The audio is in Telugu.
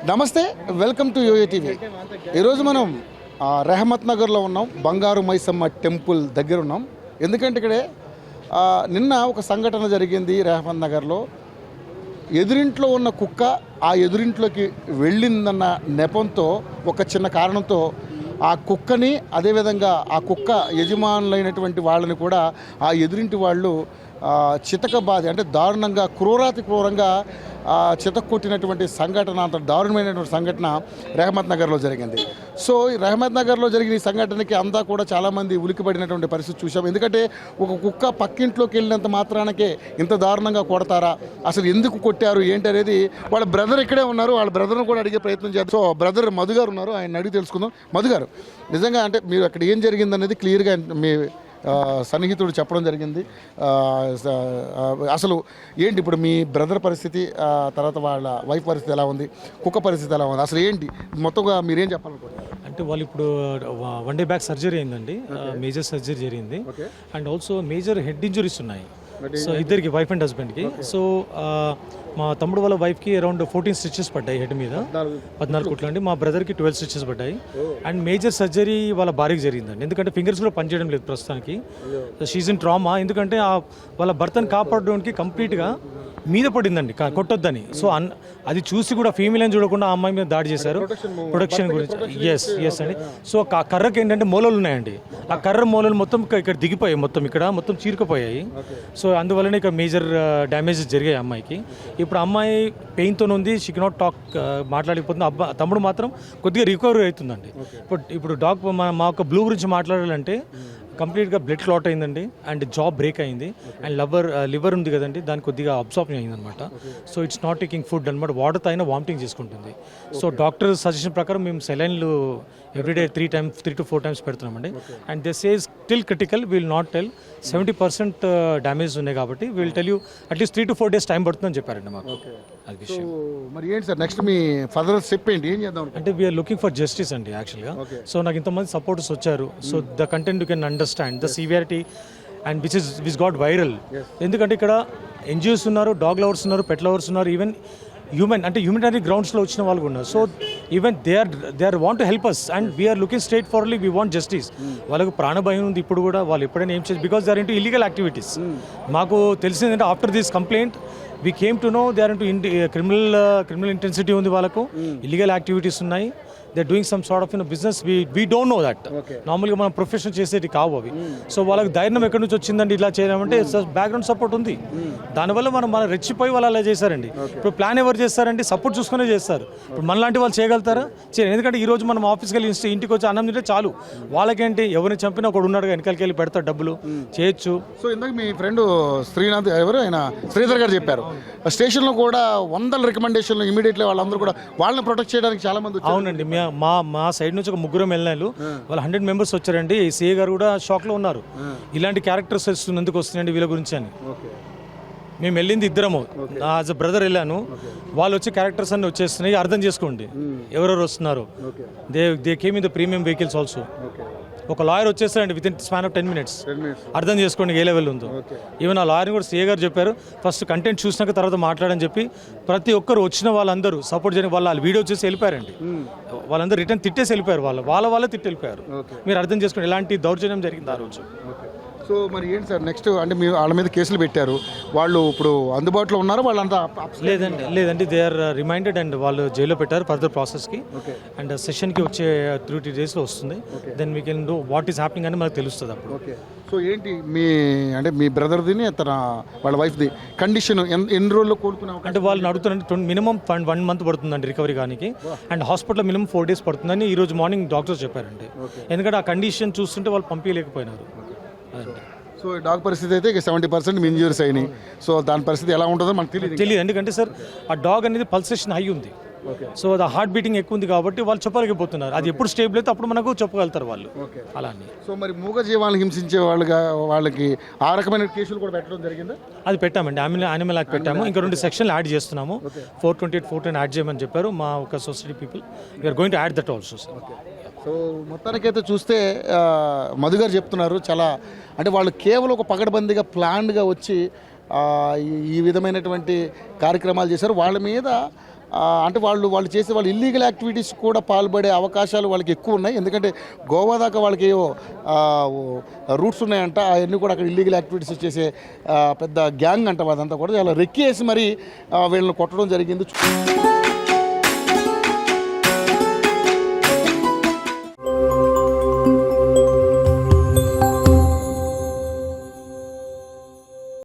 నమస్తే, వెల్కమ్ టు యోయో టీవీ. ఈరోజు మనం రెహమత్ నగర్లో ఉన్నాం. బంగారు మైసమ్మ టెంపుల్ దగ్గర ఉన్నాం. ఎందుకంటే ఇక్కడే నిన్న ఒక సంఘటన జరిగింది. రెహమత్ నగర్లో ఎదురింట్లో ఉన్న కుక్క ఆ ఎదురింట్లోకి వెళ్ళిందన్న నెపంతో, ఒక చిన్న కారణంతో ఆ కుక్కని, అదేవిధంగా ఆ కుక్క యజమానులైనటువంటి వాళ్ళని కూడా ఆ ఎదురింటి వాళ్ళు చితకబాది, అంటే దారుణంగా క్రూరాతి క్రూరంగా చితక్కొట్టినటువంటి సంఘటన, అంత దారుణమైనటువంటి సంఘటన రెహమత్ నగర్లో జరిగింది. సో ఈ రెహమత్ నగర్లో జరిగిన ఈ సంఘటనకి అంతా కూడా చాలామంది ఉలికిపడినటువంటి పరిస్థితి చూసాం. ఎందుకంటే ఒక కుక్క పక్కింట్లోకి వెళ్ళినంత మాత్రానికే ఇంత దారుణంగా కొడతారా, అసలు ఎందుకు కొట్టారు ఏంటి అనేది వాళ్ళ బ్రదర్ ఇక్కడే ఉన్నారు. వాళ్ళ బ్రదర్ను కూడా అడిగే ప్రయత్నం చేద్దాం. సో బ్రదర్ మధు గారు ఉన్నారు, ఆయన అడిగి తెలుసుకుందాం. మధు గారు, నిజంగా అంటే మీరు అక్కడ ఏం జరిగిందనేది క్లియర్గా మీ సన్నిహితుడు చెప్పడం జరిగింది. అసలు ఏంటి ఇప్పుడు మీ బ్రదర్ పరిస్థితి, తర్వాత వాళ్ళ వైఫ్ పరిస్థితి ఎలా ఉంది, కుక్క పరిస్థితి ఎలా ఉంది, అసలు ఏంటి మొత్తంగా మీరేం చెప్పాలనుకుంటున్నారు? అంటే వాళ్ళు ఇప్పుడు 1 day బ్యాక్ సర్జరీ అయిందండి, మేజర్ సర్జరీ జరిగింది. And also major head injuries ఉన్నాయి. సో ఇద్దరికి, వైఫ్ అండ్ హస్బెండ్కి. సో మా తమ్ముడు వాళ్ళ వైఫ్కి అరౌండ్ 14 స్టిచెస్ పడ్డాయి హెడ్ మీద, 14 కుట్లు అండి. మా బ్రదర్కి 12 స్టిచెస్ పడ్డాయి. అండ్ మేజర్ సర్జరీ వాళ్ళ భార్యకి జరిగిందండి, ఎందుకంటే ఫింగర్స్ కూడా పనిచేయడం లేదు ప్రస్తుతానికి. షీజ్ ఇన్ ట్రామా, ఎందుకంటే వాళ్ళ భర్తను కాపాడడానికి కంప్లీట్గా మీద పడిందండి కొట్టొద్దని. సో అది చూసి కూడా ఫీమేల్ అని చూడకుండా ఆ అమ్మాయి మీద దాడి చేశారు, ప్రొటెక్షన్ గురించి. ఎస్ అండి. సో ఆ కర్రకి ఏంటంటే మూలలు ఉన్నాయండి, ఆ కర్ర మూలలు మొత్తం ఇక్కడ దిగిపోయాయి, ఇక్కడ మొత్తం చీరుకుపోయాయి. సో అందువల్లనే ఇక మేజర్ డ్యామేజెస్ జరిగాయి అమ్మాయికి. ఇప్పుడు అమ్మాయి పెయిన్తో ఉంది, షీ కెనాట్ టాక్, మాట్లాడకపోతుంది. తమ్ముడు మాత్రం కొద్దిగా రికవరీ అవుతుందండి. ఇప్పుడు మా యొక్క బ్లూ గురించి మాట్లాడాలంటే కంప్లీట్గా బ్లడ్ క్లాట్ అయిందండి, అండ్ జాబ్ బ్రేక్ అయింది, అండ్ లివర్ ఉంది కదండి, దానికి కొద్దిగా అబ్సార్ప్షన్ అయిందనమాట. So it's not taking food అనమాట, వాటర్ తాగినా వామిటింగ్ చేసుకుంటుంది. సో డాక్టర్ సజెషన్ ప్రకారం మేము సెలైన్లు ఎవ్రీడే 3 to 4 times పెడుతున్నామండి. And this is still critical, will not tell. 70% damage ఉన్నాయి కాబట్టి will tell you at least 3 to 4 days time పడుతుందని చెప్పారండి మాకు. అది విషయం. మరి ఏంటి సార్ నెక్స్ట్ మీ ఫర్దర్ స్టెప్ ఏంటి, ఏం చేద్దాం అంటే వీఆర్ లుకింగ్ ఫర్ జస్టిస్ అండి యాక్చువల్గా. సో నాకు ఇంతమంది సపోర్టర్స్ వచ్చారు. So the content you can understand the severity and which got viral. ఎందుకంటే ఇక్కడ ఎన్జిఓస్ ఉన్నారు, డాగ్ లవర్స్ ఉన్నారు, పెట్ లవర్స్ ఉన్నారు, ఈవెన్ హ్యూమనిటరీ గ్రౌండ్స్లో వచ్చిన వాళ్ళు ఉన్నారు. So even they are want to help us, and we're looking straight forwardly, we want justice. వాళ్ళకు ప్రాణభయం ఉంది ఇప్పుడు కూడా, వాళ్ళు ఎప్పుడైనా ఏం చేసి, because they are into illegal activities. మాకు తెలిసిందంటే after this complaint we came to know they are into criminal intensity ఉంది, వాళ్ళకు ఇల్లీగల్ యాక్టివిటీస్ ఉన్నాయి. They are doing some sort of business, we don't know that. నార్మల్గా మనం ప్రొఫెషన్ చేసేది కావు అవి. సో వాళ్ళకి ధైర్యం ఎక్కడి నుంచి వచ్చిందండి ఇలా చేయడామంటే బ్యాక్గ్రౌండ్ సపోర్ట్ ఉంది. దానివల్ల మనం రెచ్చిపోయి వాళ్ళు అలా చేశారండి. ఇప్పుడు ప్లాన్ ఎవరు చేస్తారండి, సపోర్ట్ చూసుకునే చేస్తారు. ఇప్పుడు మనలాంటి వాళ్ళు చేయగలుగుతారా? చేయరు. ఎందుకంటే ఈరోజు మనం ఆఫీస్కి వెళ్ళి ఇంటికి వచ్చి అన్నం తింటే చాలు, వాళ్ళకేంటి ఎవరిని చంపినా ఒకడు ఉన్నాడు వెనకాలకి వెళ్ళి పెడతారు, డబ్బులు చేయొచ్చు. సో ఇందాక మీ ఫ్రెండ్ శ్రీనాథ్ ఎవరు, ఆయన శ్రీధర్ గారు చెప్పారు, స్టేషన్లో కూడా 100 రికమెండేషన్లు ఇమీడియట్లీ వాళ్ళందరూ కూడా వాళ్ళని ప్రొటెక్ట్ చేయడానికి చాలా మంది. అవునండి, మా సైడ్ నుంచి ఒక 3 వెళ్ళినారు, వాళ్ళు 100 members వచ్చారండి. సిఏ గారు కూడా షాక్లో ఉన్నారు, ఇలాంటి క్యారెక్టర్స్ ఎందుకు వస్తున్నాయండి వీళ్ళ గురించి అని. మేము వెళ్ళింది ఇద్దరము, యాజ్ అ బ్రదర్ వెళ్ళాను, వాళ్ళు వచ్చి క్యారెక్టర్స్ అన్ని వచ్చేస్తున్నాయి, అర్థం చేసుకోండి ఎవరెవరు వస్తున్నారు. They came in the premium vehicles also. ఒక లాయర్ వచ్చేస్తారండి within span of 10 minutes. అర్థం చేసుకోండి ఏ లెవెల్ ఉందో. ఈవెన్ ఆ లాయర్ని కూడా సీఏ గారు చెప్పారు, ఫస్ట్ కంటెంట్ చూసినాక తర్వాత మాట్లాడని చెప్పి. ప్రతి ఒక్కరు వచ్చిన వాళ్ళందరూ సపోర్ట్ చేయని వాళ్ళు వీడియో చేసి వెళ్ళిపోయారండి. వాళ్ళందరూ రిటర్న్ తిట్టేసి వెళ్ళిపోయారు, వాళ్ళే తిట్టి వెళ్ళిపోయారు. మీరు అర్థం చేసుకోండి ఎలాంటి దౌర్జన్యం జరిగింది ఆ రోజు. సో మరి ఏంటి సార్ నెక్స్ట్, అంటే మీరు వాళ్ళ మీద కేసులు పెట్టారు, వాళ్ళు ఇప్పుడు అందుబాటులో ఉన్నారు వాళ్ళంతా? లేదండి దే ఆర్ రిమైండెడ్, అండ్ వాళ్ళు జైల్లో పెట్టారు ఫర్దర్ ప్రాసెస్కి. అండ్ సెషన్కి వచ్చే 3 daysలో వస్తుంది. Then we can do what is happening అని మనకు తెలుస్తుంది అప్పుడు. సో ఏంటి మీ బ్రదర్ది వాళ్ళ వైఫ్ది కండిషన్ ఎన్ని రోజుల్లో కోలుకున్నా? అంటే వాళ్ళు అడుగుతున్నారు మినిమం 1 month పడుతుందండి రికవరీ కానీ, అండ్ హాస్పిటల్లో మినిమం 4 days పడుతుందని ఈరోజు మార్నింగ్ డాక్టర్స్ చెప్పారండి. ఎందుకంటే ఆ కండిషన్ చూస్తుంటే వాళ్ళు పంపించలేకపోయినారు. సో డాగ్ పరిస్థితి అయితే 70% ఇంజూరీస్ అయినాయి. సో దాని పరిస్థితి ఎలా ఉంటుందో మనకు తెలియదు. ఎందుకంటే సార్ ఆ డాగ్ అనేది పల్సేషన్ హై ఉంది, సో అది హార్ట్ బీటింగ్ ఎక్కువ ఉంది కాబట్టి వాళ్ళు చెప్పలేకపోతున్నారు. అది ఎప్పుడు స్టేబుల్ అయితే అప్పుడు మనకు చెప్పగలుగుతారు వాళ్ళు. అలానే సో మరి మూగ జీవాలను హింసించే వాళ్ళకి ఆ రకమైన కేసులు కూడా పెట్టడం జరిగిందా? అది పెట్టామండి, యానిమల్ యాక్ట్ పెట్టాము. ఇంకా 2 sections యాడ్ చేస్తున్నాము. 428, 410 యాడ్ చేయమని చెప్పారు మా ఒక society people. We are going to add that also. So మొత్తానికైతే చూస్తే మధు గారు చెప్తున్నారు, చాలా అంటే వాళ్ళు కేవలం ఒక పకడ్బందీగా ప్లాన్డ్గా వచ్చి ఈ విధమైనటువంటి కార్యక్రమాలు చేశారు. వాళ్ళ మీద అంటే వాళ్ళు చేసే వాళ్ళు ఇల్లీగల్ యాక్టివిటీస్ కూడా పాల్పడే అవకాశాలు వాళ్ళకి ఎక్కువ ఉన్నాయి. ఎందుకంటే గోవా దాకా వాళ్ళకి ఏవో రూట్స్ ఉన్నాయంట, అవన్నీ కూడా అక్కడ ఇల్లీగల్ యాక్టివిటీస్ చేసే పెద్ద గ్యాంగ్ అంట. అదంతా కూడా చాలా రెక్కేసి మరి వీళ్ళని కొట్టడం జరిగింది.